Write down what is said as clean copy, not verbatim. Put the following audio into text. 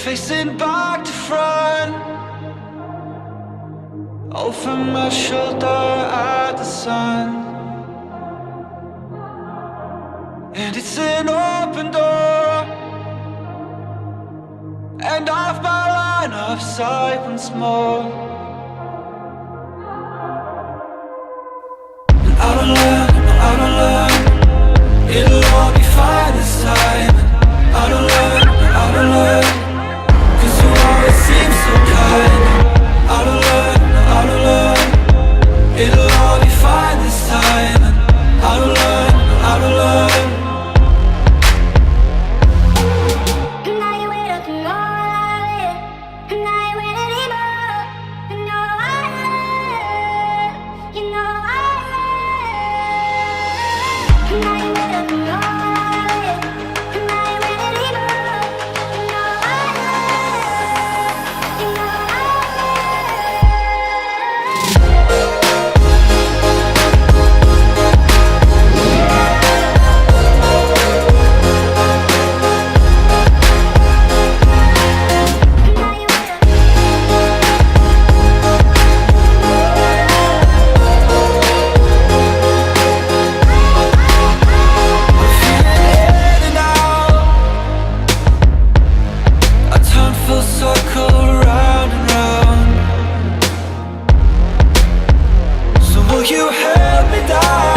facing back to front. Over my shoulder at the sun, and it's an open door, and off my line of sight once more. And I don't learn, it'll all be fine this time. I don't learn, 'cause you always seem so kind. I don't learn, it'll all be fine this time. I don't learn. You held me down.